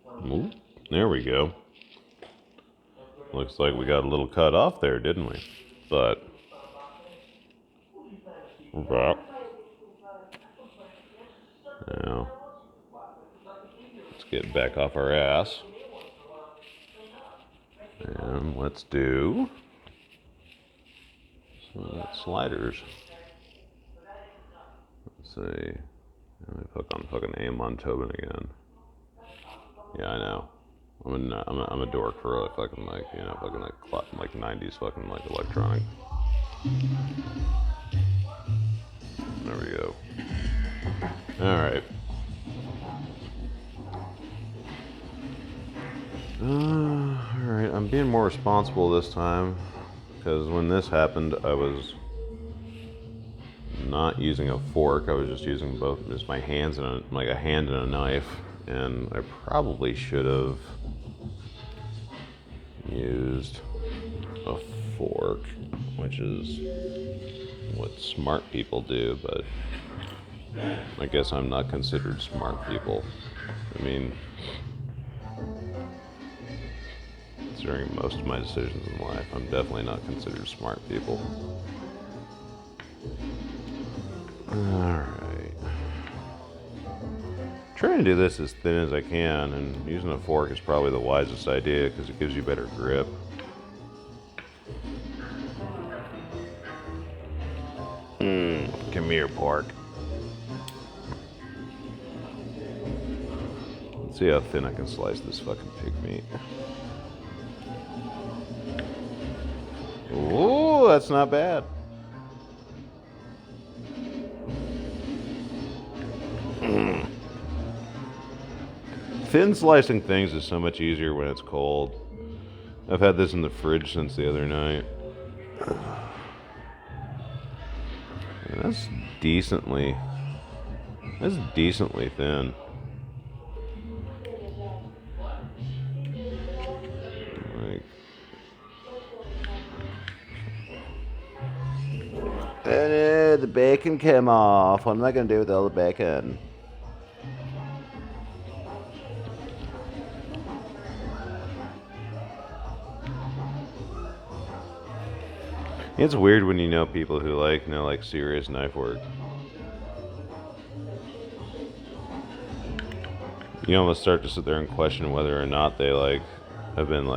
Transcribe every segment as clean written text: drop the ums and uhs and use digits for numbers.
Ooh, there we go. Looks like we got a little cut off there, didn't we? But, now, let's get back off our ass. And let's do some sliders. Let's see. Let me hook on fucking aim on Tobin again. Yeah, I know. I'm a dork for fucking like 90s fucking like electronic. There we go. All right. All right. I'm being more responsible this time because when this happened, I was not using a fork. I was just using just my hands and a hand and a knife, and I probably should have used a fork, which is what smart people do, but I guess I'm not considered smart people. I mean, considering most of my decisions in life, I'm definitely not considered smart people. Alright. Trying to do this as thin as I can, and using a fork is probably the wisest idea because it gives you better grip. Come here, pork. Let's see how thin I can slice this fucking pig meat. Ooh, that's not bad. Thin slicing things is so much easier when it's cold. I've had this in the fridge since the other night. And that's decently thin. The bacon came off. What am I going to do with all the bacon? It's weird when you know people who like serious knife work. You almost start to sit there and question whether or not they have been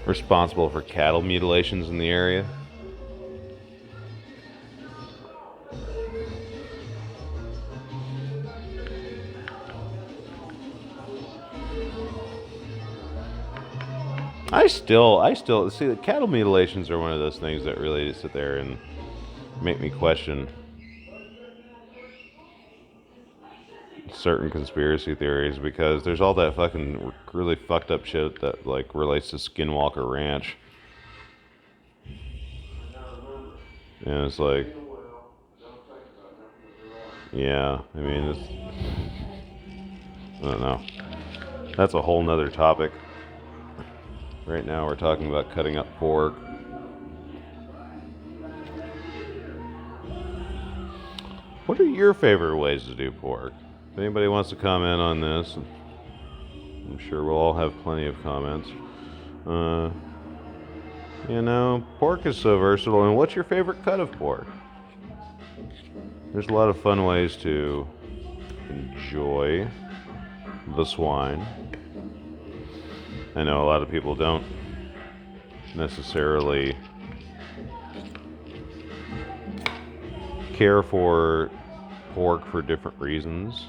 responsible for cattle mutilations in the area. I still see the cattle mutilations are one of those things that really sit there and make me question certain conspiracy theories because there's all that fucking really fucked up shit that relates to Skinwalker Ranch. And it's yeah, I mean, I don't know. That's a whole nother topic. Right now we're talking about cutting up pork. What are your favorite ways to do pork? If anybody wants to comment on this, I'm sure we'll all have plenty of comments. Pork is so versatile. And what's your favorite cut of pork? There's a lot of fun ways to enjoy the swine. I know a lot of people don't necessarily care for pork for different reasons.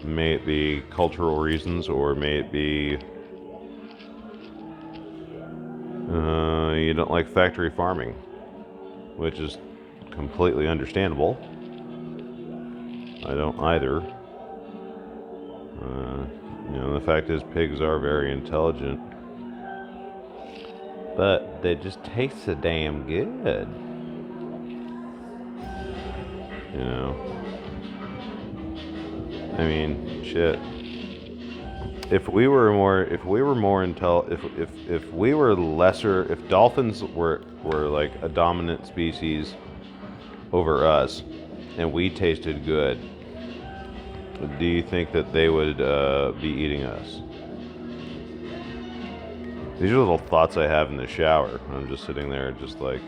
May it be cultural reasons, or may it be you don't like factory farming, which is completely understandable. I don't either. The fact is, pigs are very intelligent, but they just taste so damn good. I mean, shit. If we were lesser, if dolphins were like a dominant species over us, and we tasted good, Do you think that they would be eating us? These are little thoughts I have in the shower. I'm just sitting there, just like,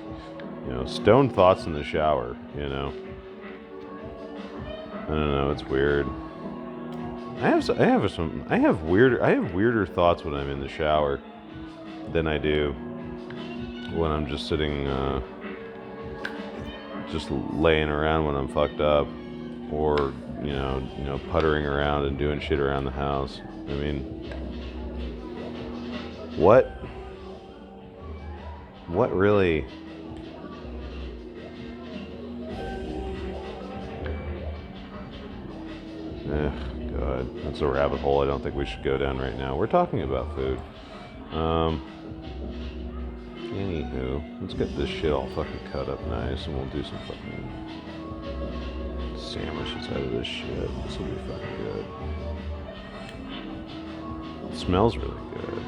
stone thoughts in the shower. I don't know. It's weird. I have weirder thoughts when I'm in the shower than I do when I'm just sitting, just laying around when I'm fucked up, or puttering around and doing shit around the house. I mean, what really? God, that's a rabbit hole I don't think we should go down right now. We're talking about food. Anywho, let's get this shit all fucking cut up nice, and we'll do some fucking sandwiches out of this shit. This will be fucking good. It smells really good.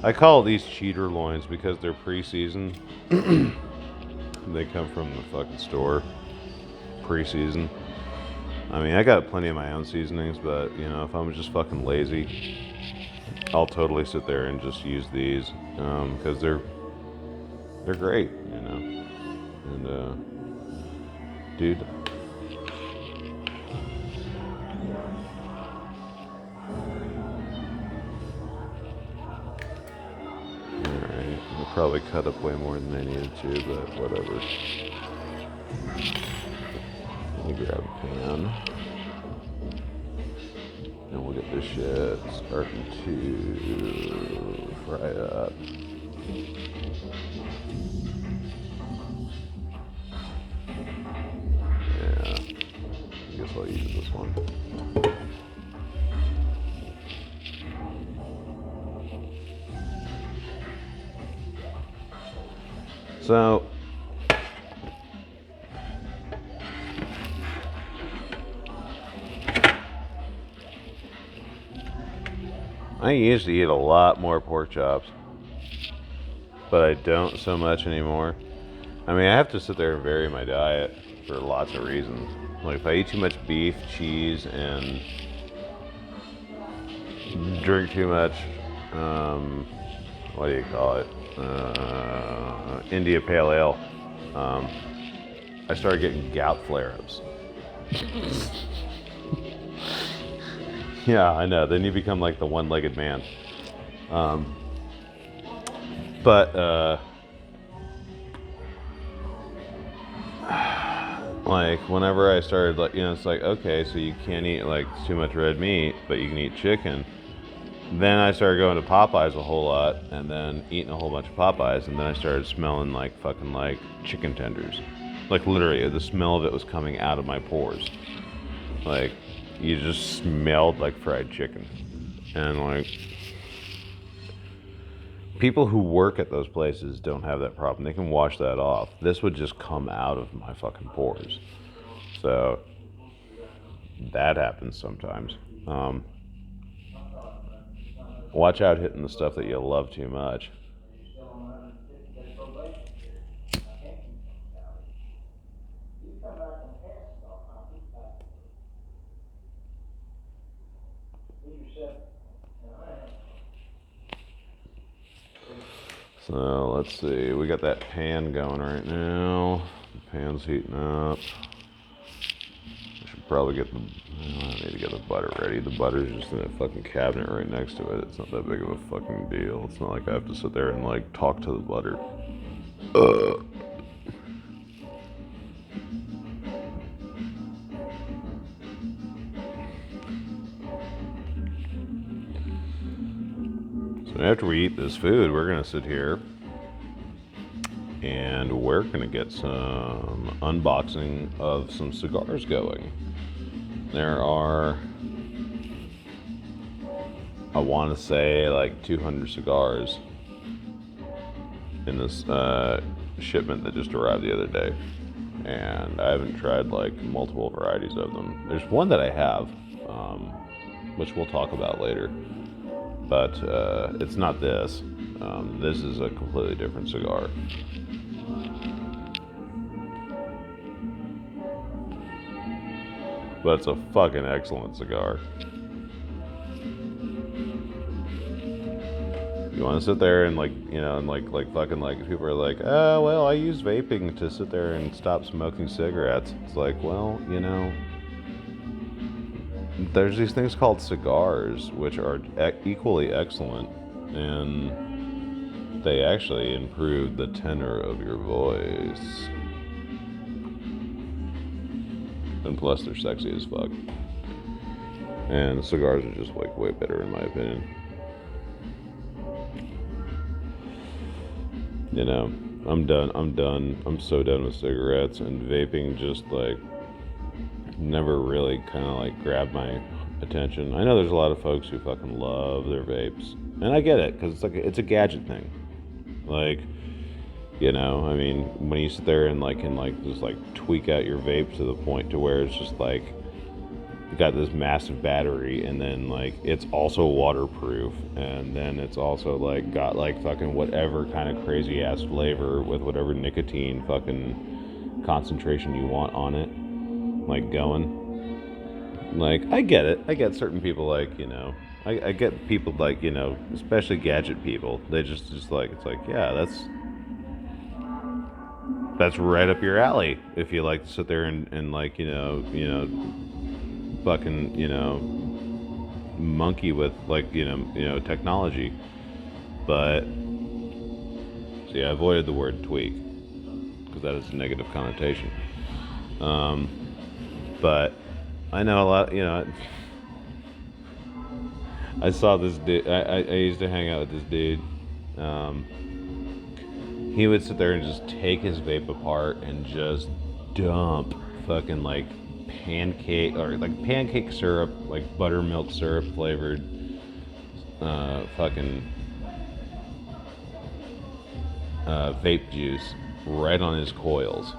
I call these cheater loins because they're pre-seasoned. They come from the fucking store, pre-seasoned. I mean, I got plenty of my own seasonings, but if I'm just fucking lazy, I'll totally sit there and just use these because they're great, And dude, alright, I probably cut up way more than I needed to, but whatever. Let me grab a pan. And we'll get this shit starting to fry up. Yeah, I guess I'll use this one. So, I used to eat a lot more pork chops, but I don't so much anymore. I mean, I have to sit there and vary my diet for lots of reasons. Like, if I eat too much beef, cheese, and drink too much, what do you call it? India Pale Ale. I started getting gout flare-ups. Yeah, I know. Then you become like the one-legged man. Like whenever I started, like, it's like, okay, so you can't eat like too much red meat, but you can eat chicken. Then I started going to Popeyes a whole lot, and then eating a whole bunch of Popeyes, and then I started smelling like fucking like chicken tenders. Like literally, the smell of it was coming out of my pores. Like, you just smelled like fried chicken. And like, people who work at those places don't have that problem. They can wash that off. This would just come out of my fucking pores. So that happens sometimes. Watch out hitting the stuff that you love too much. So let's see, we got that pan going right now. The pan's heating up. I should probably get I need to get the butter ready. The butter's just in that fucking cabinet right next to it. It's not that big of a fucking deal. It's not like I have to sit there and like talk to the butter. So after we eat this food, we're gonna sit here and we're gonna get some unboxing of some cigars going. There are, I want to say, like 200 cigars in this shipment that just arrived the other day, and I haven't tried like multiple varieties of them. There's one that I have, which we'll talk about later, but it's not this. This is a completely different cigar. but it's a fucking excellent cigar. You want to sit there and and fucking people are like, oh well, I use vaping to sit there and stop smoking cigarettes. It's like, well, there's these things called cigars, which are equally excellent, and they actually improve the tenor of your voice. And plus, they're sexy as fuck. And cigars are just way better in my opinion. I'm done. I'm so done with cigarettes, and vaping just never really kind of grabbed my attention. I know there's a lot of folks who fucking love their vapes, and I get it because it's a gadget thing. I mean, when you sit there and just tweak out your vape to the point to where it's just you got this massive battery, and then it's also waterproof, and then it's also got fucking whatever kind of crazy ass flavor with whatever nicotine fucking concentration you want on it, going. I get it. I get certain people I get people especially gadget people. They just it's yeah, that's right up your alley if you like to sit there and fucking monkey with technology. But see, I avoided the word tweak because that is a negative connotation. But I know a lot. I saw this dude. I used to hang out with this dude. He would sit there and just take his vape apart and just dump fucking pancake syrup, buttermilk syrup flavored fucking vape juice right on his coils.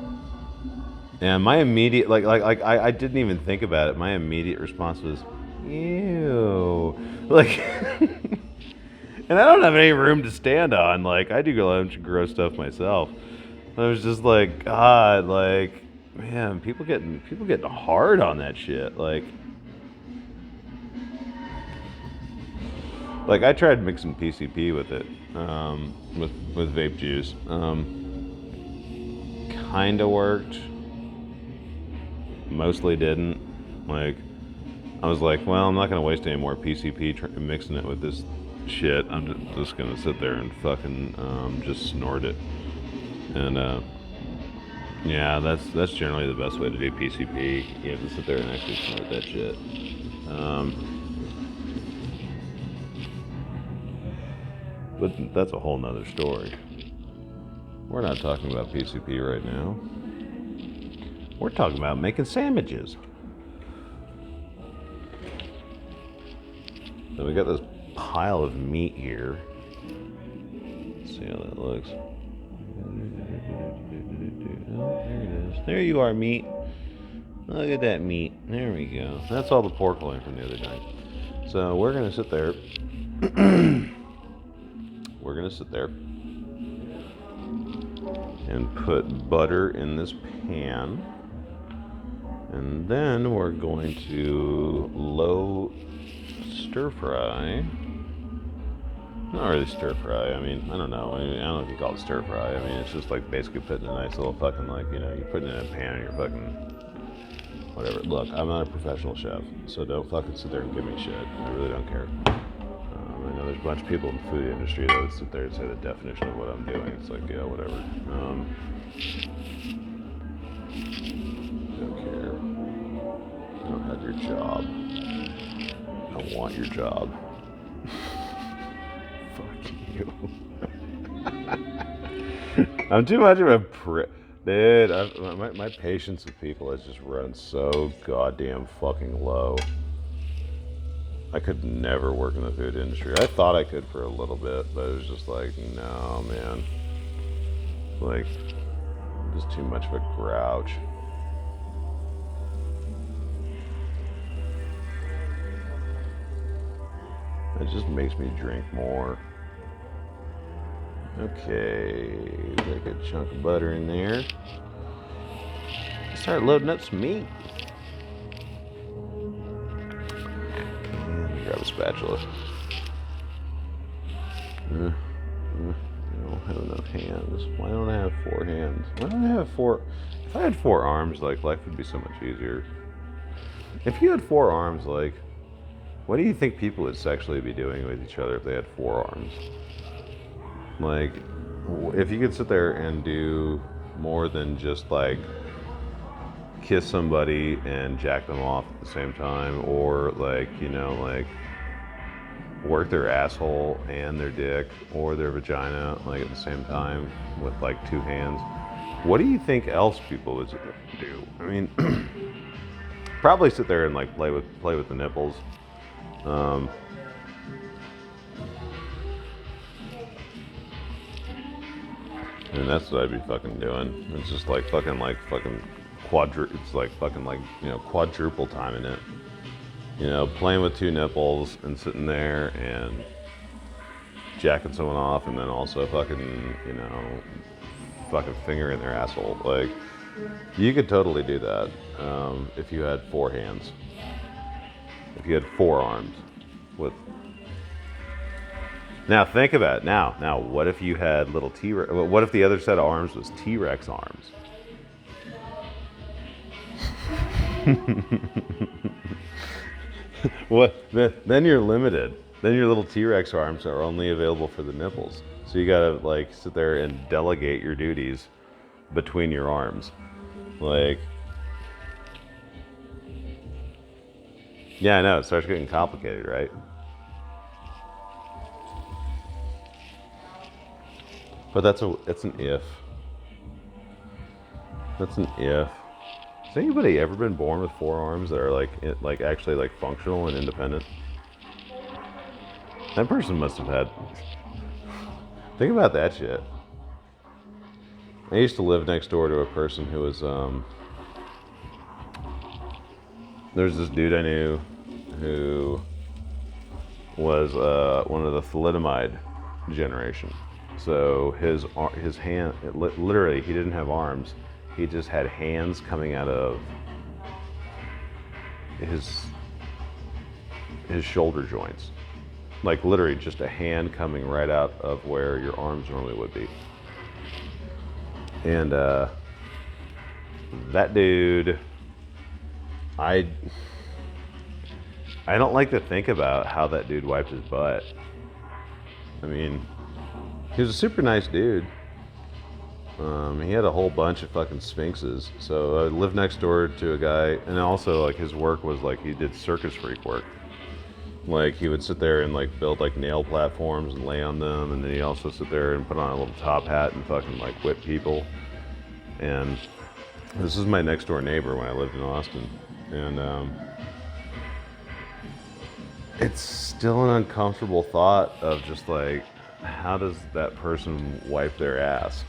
And my immediate I didn't even think about it. My immediate response was, ew. And I don't have any room to stand on. I do a bunch of gross stuff myself. I was just God, man, people getting hard on that shit. I tried mixing PCP with it, with vape juice. Kinda worked. Mostly didn't. I was well, I'm not gonna waste any more PCP mixing it with this shit. I'm just gonna sit there and fucking just snort it. And yeah, that's generally the best way to do PCP. You have to sit there and actually snort that shit. But that's a whole nother story. We're not talking about PCP right now. We're talking about making sandwiches. So we got this pile of meat here. Let's see how that looks. Oh, there it is. There you are, meat. Look at that meat. There we go. That's all the pork loin from the other night. So we're gonna sit there. We're gonna sit there and put butter in this pan, and then we're going to low stir fry. Not really stir fry. I mean, I don't know. I don't know if you call it stir fry. I mean, it's just basically putting a nice little fucking you're putting it in a pan and you're fucking whatever. Look, I'm not a professional chef, so don't fucking sit there and give me shit. I really don't care. I know there's a bunch of people in the food industry that would sit there and say the definition of what I'm doing. It's yeah, whatever. Don't care. I don't have your job. I don't want your job. Fuck you. I'm too much of a dude. My patience with people has just run so goddamn fucking low. I could never work in the food industry. I thought I could for a little bit, but it was just no, man. Just too much of a grouch. It just makes me drink more. Okay, take a chunk of butter in there. Start loading up some meat. spatula. I don't have enough hands. Why don't I have 4 hands? Why don't I have 4? If I had 4 arms, like, life would be so much easier. If you had 4 arms, like, what do you think people would sexually be doing with each other if they had 4 arms? Like, if you could sit there and do more than just, like, kiss somebody and jack them off at the same time, or, like, you know, like, work their asshole and their dick or their vagina, like, at the same time with, like, 2 hands, what do you think else people would do? I mean, probably sit there and, like, play with the nipples. And that's what I'd be fucking doing. It's just like fucking it's like fucking, like, you know, quadruple timing it. You know, playing with 2 nipples and sitting there and jacking someone off, and then also fucking, you know, fucking fingering their asshole. Like, you could totally do that if you had 4 hands. If you had 4 arms with. Now think about it. Now, what if you had little T-Rex? What if the other set of arms was T-Rex arms? What? Then you're limited. Then your little T-Rex arms are only available for the nipples. So you gotta, like, sit there and delegate your duties between your arms. Like, yeah, I know, it starts getting complicated, right? But that's an if. That's an if. Has anybody ever been born with 4 arms that are like actually, like, functional and independent? That person must have had. Think about that shit. I used to live next door to a person who was there's this dude I knew who was one of the thalidomide generation. So his hand, literally, he didn't have arms. He just had hands coming out of his shoulder joints. Like, literally just a hand coming right out of where your arms normally would be. And that dude, I don't like to think about how that dude wiped his butt. I mean, he was a super nice dude. He had a whole bunch of fucking sphinxes. So I lived next door to a guy, and also, like, his work was, like, he did circus freak work. Like, he would sit there and, like, build, like, nail platforms and lay on them, and then he'd also sit there and put on a little top hat and fucking, like, whip people. And this is my next door neighbor when I lived in Austin. And it's still an uncomfortable thought of just, like, how does that person wipe their ass?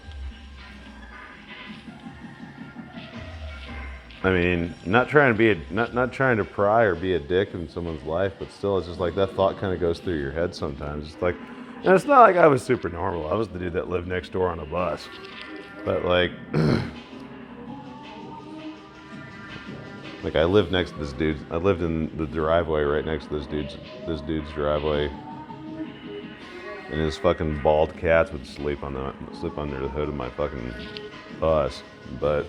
I mean, not trying to pry or be a dick in someone's life, but still, it's just like that thought kind of goes through your head sometimes. It's like, and it's not like I was super normal. I was the dude that lived next door on a bus, but, like, like, I lived next to this dude. I lived in the driveway right next to this dude's driveway, and his fucking bald cats would sleep under the hood of my fucking bus, but.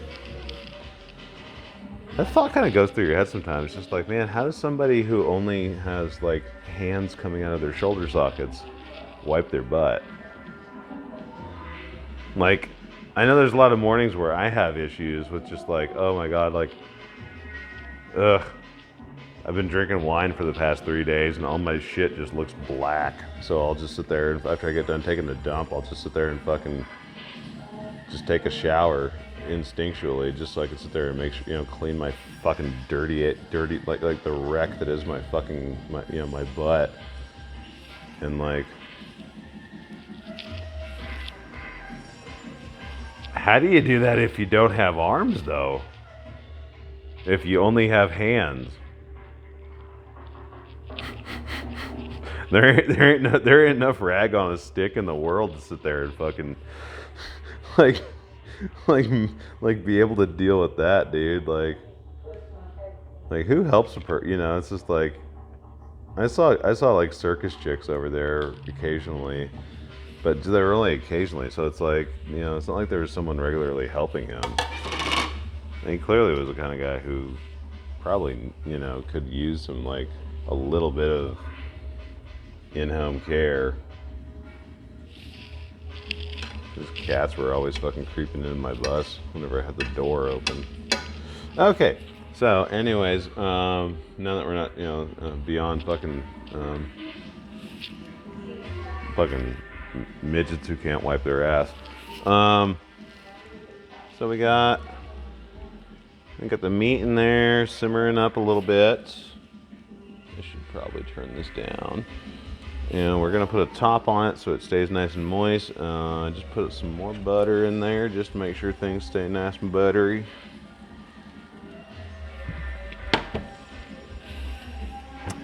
That thought kind of goes through your head sometimes. It's just like, man, how does somebody who only has, like, hands coming out of their shoulder sockets wipe their butt? Like, I know there's a lot of mornings where I have issues with just, like, oh my god, like, ugh, I've been drinking wine for the past 3 days and all my shit just looks black. So I'll just sit there, and after I get done taking a dump, I'll just sit there and fucking just take a shower instinctually, just so I can sit there and make sure, you know, clean my fucking dirty like the wreck that is my butt. And, like, how do you do that if you don't have arms, though? If you only have hands? There ain't enough rag on a stick in the world to sit there and fucking like be able to deal with that, dude. Like who helps a you know, it's just like, I saw like circus chicks over there occasionally, but they're only occasionally. So it's like, it's not like there was someone regularly helping him. And he clearly was the kind of guy who probably, could use some like a little bit of in-home care. His cats were always fucking creeping in my bus whenever I had the door open. Okay, so anyways, now that we're not, beyond fucking midgets who can't wipe their ass. So we got the meat in there simmering up a little bit. I should probably turn this down. And we're gonna put a top on it so it stays nice and moist. Just put some more butter in there just to make sure things stay nice and buttery.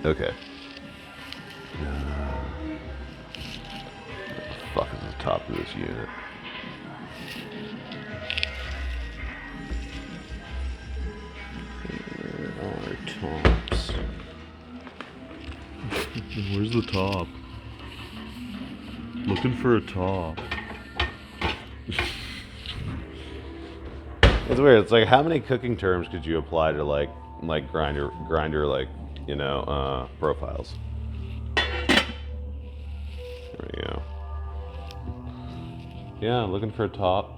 Okay. What the fuck is the top of this unit? Where are tops? Where's the top? Looking for a top. It's weird. It's like, how many cooking terms could you apply to like grinder profiles? There we go. Yeah, looking for a top.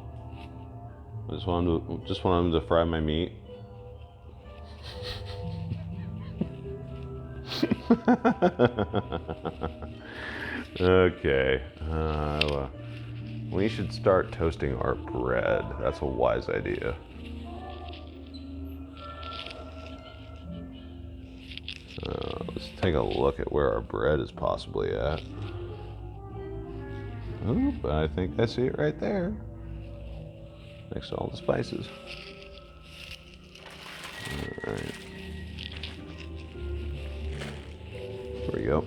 I just want him to fry my meat. Okay. We should start toasting our bread. That's a wise idea. Let's take a look at where our bread is possibly at. Oop, I think I see it right there. Next to all the spices. Alright. There we go.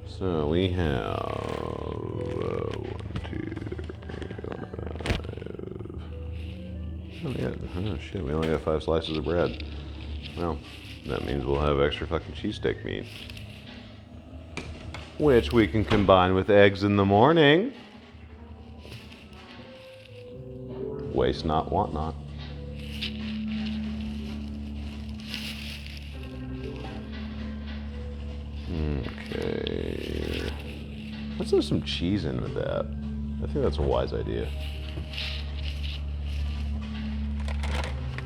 So we have 1, 2, 3, 4, 5. Oh shit, we only got 5 slices of bread. Well, that means we'll have extra fucking cheesesteak meat, which we can combine with eggs in the morning. Waste not, want not. Okay. Let's throw some cheese in with that. I think that's a wise idea.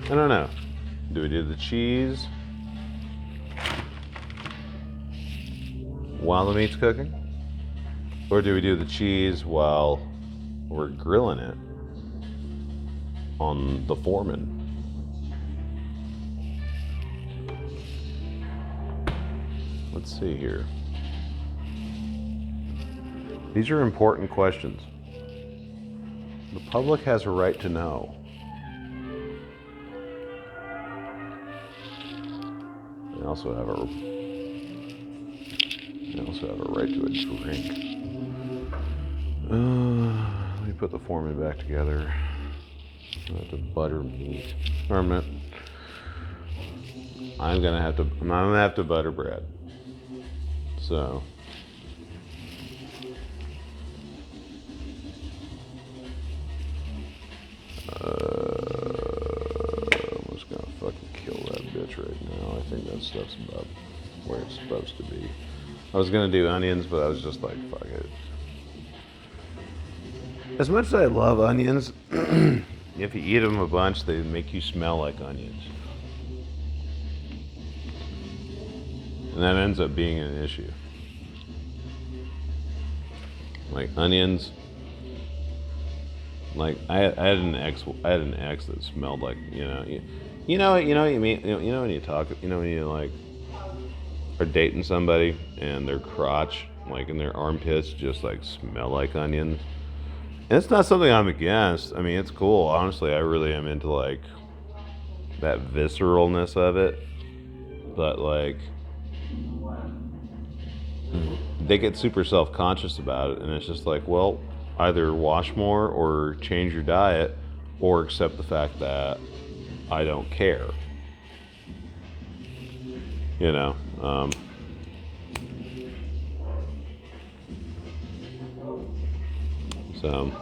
I don't know. Do we do the cheese while the meat's cooking? Or do we do the cheese while we're grilling it on the Foreman? Let's see here. These are important questions. The public has a right to know. They also have a right to a drink. Let me put the Foreman back together. I have to butter meat. Or I'm gonna have to butter bread. So I'm just gonna fucking kill that bitch right now. I think that stuff's about where it's supposed to be. I was gonna do onions, but I was just like, fuck it. As much as I love onions, if you eat them a bunch, they make you smell like onions. And that ends up being an issue. Like onions. Like I had an ex that smelled like, you know what you mean, when you talk, when you like are dating somebody and their crotch, like in their armpits, just like smell like onions. And it's not something I'm against. I mean, it's cool. Honestly, I really am into like that visceralness of it. But like, they get super self-conscious about it, and it's just like, well, either wash more or change your diet or accept the fact that I don't care. Um, so,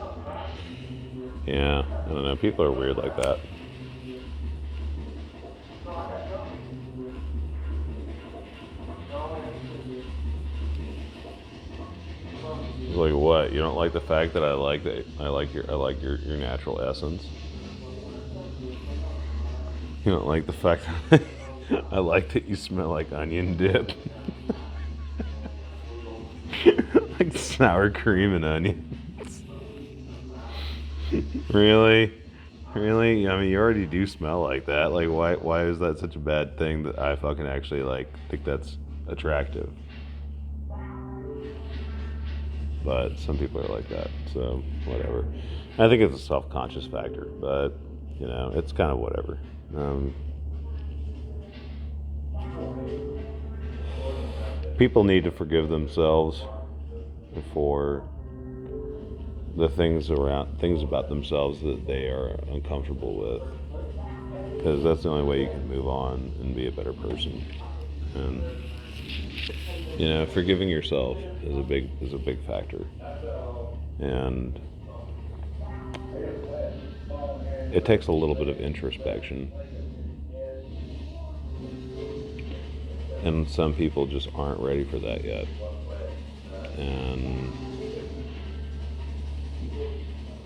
yeah, I don't know. People are weird like that. It's like, what? You don't like the fact that I like your natural essence? You don't like the fact that I like that you smell like onion dip? Like sour cream and onions. Really? Really? I mean, you already do smell like that. Like, why is that such a bad thing that I fucking actually, like, think that's attractive? But some people are like that, so whatever. I think it's a self-conscious factor, but, you know, it's kind of whatever. People need to forgive themselves for the things about themselves that they are uncomfortable with, because that's the only way you can move on and be a better person. And you know, forgiving yourself is a big factor, and it takes a little bit of introspection, and some people just aren't ready for that yet. And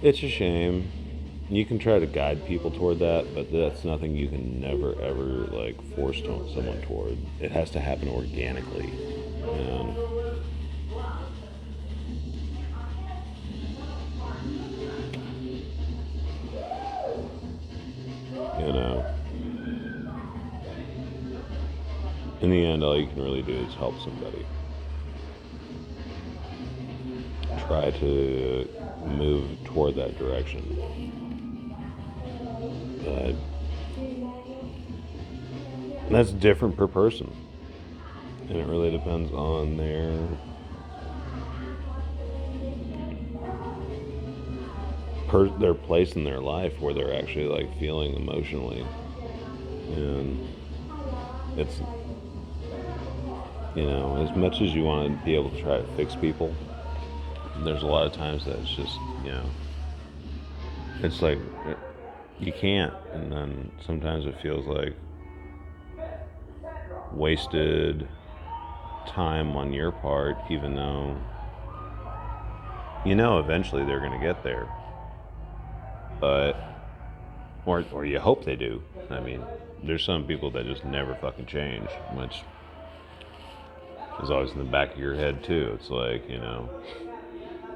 it's a shame. You can try to guide people toward that, but that's nothing you can never ever like force someone toward. It has to happen organically. And you know, in the end, all you can really do is help somebody. Try to move toward that direction. But that's different per person. And it really depends on their place in their life where they're actually like feeling emotionally. And it's, you know, as much as you want to be able to try to fix people, there's a lot of times that it's just, you know, it's like you can't. And then sometimes it feels like wasted time on your part, even though you know eventually they're going to get there. But or you hope they do. I mean, there's some people that just never fucking change, which is always in the back of your head too. It's like, you know,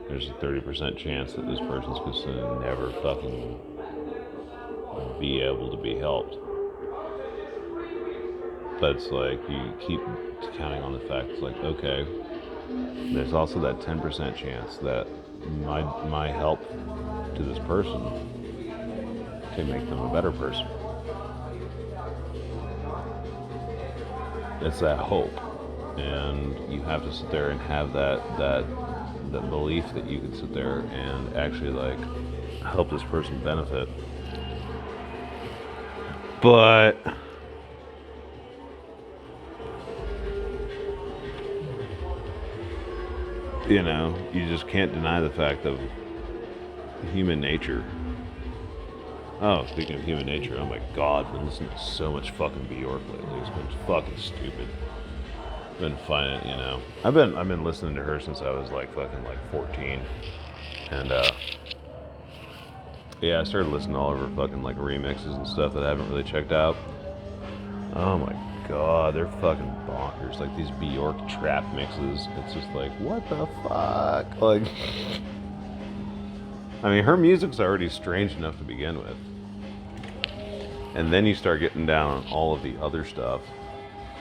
there's a 30% chance that this person's just gonna never fucking be able to be helped. But it's like you keep counting on the fact it's like, okay, there's also that 10% chance that my help to this person can make them a better person. It's that hope, and you have to sit there and have that belief that you can sit there and actually like help this person benefit. But you know, you just can't deny the fact of human nature. Oh, speaking of human nature, oh my god, I've been listening to so much fucking Bjork lately. It's been fucking stupid. I've been finding, you know, I've been listening to her since I was like fucking like 14, and yeah, I started listening to all of her fucking like remixes and stuff that I haven't really checked out. Oh my god, they're fucking bonkers. Like these Bjork trap mixes, it's just like, what the fuck? Like, I mean, her music's already strange enough to begin with. And then you start getting down on all of the other stuff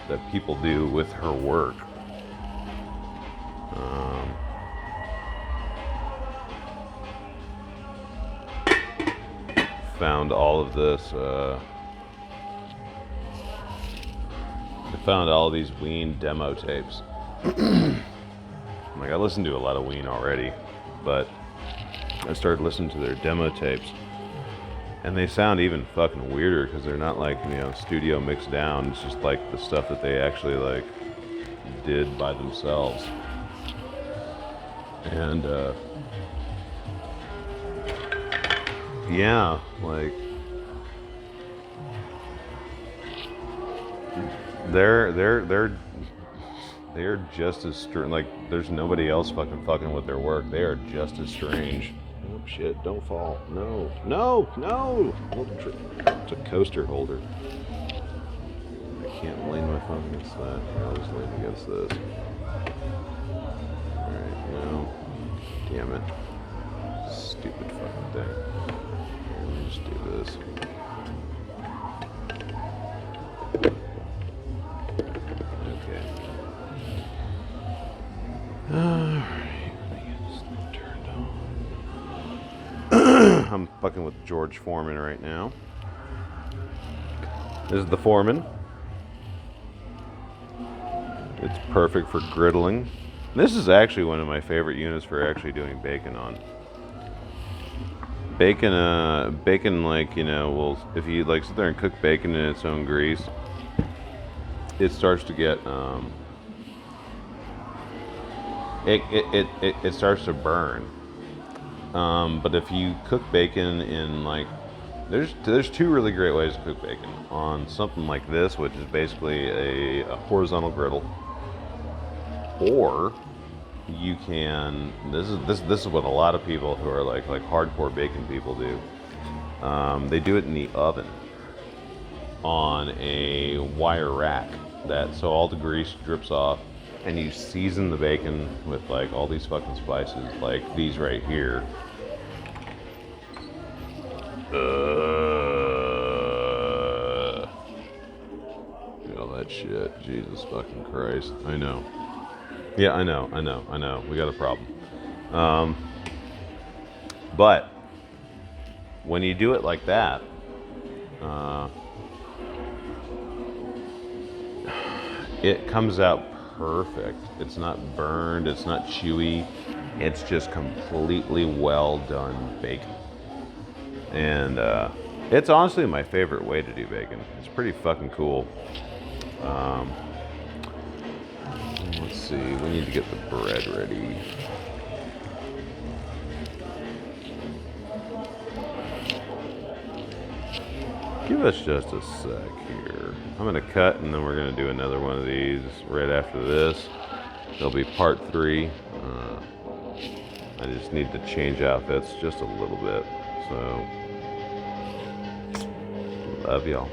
that people do with her work. Found all of this. I found all of these Ween demo tapes. Like, I listened to a lot of Ween already, but I started listening to their demo tapes. And they sound even fucking weirder because they're not like, you know, studio mixed down. It's just like the stuff that they actually like did by themselves. And yeah, like they're just as strange. Like there's nobody else fucking with their work. They are just as strange. Oh shit! Don't fall. No, no, no! It's a coaster holder. I can't lean my phone against that. I'll just lean against this. All right, no. Damn it! Stupid fucking thing. Here, let me just do this. Okay. Alright, let me get this thing turned on. I'm fucking with George Foreman right now. This is the Foreman. It's perfect for griddling. This is actually one of my favorite units for actually doing bacon on. Bacon, like, you know, will, if you like sit there and cook bacon in its own grease, it starts to get it starts to burn. But if you cook bacon in, like, there's two really great ways to cook bacon on something like this, which is basically a horizontal griddle, or you can, this is what a lot of people who are like hardcore bacon people do. They do it in the oven on a wire rack, that so all the grease drips off, and you season the bacon with like all these fucking spices, like these right here. All that shit. Jesus fucking Christ. I know. Yeah, I know. We got a problem. But when you do it like that, it comes out perfect. It's not burned, it's not chewy. It's just completely well done bacon. And it's honestly my favorite way to do bacon. It's pretty fucking cool. Let's see, we need to get the bread ready. Give us just a sec here. I'm gonna cut and then we're gonna do another one of these right after this. There'll be part 3. I just need to change outfits just a little bit. So, love y'all.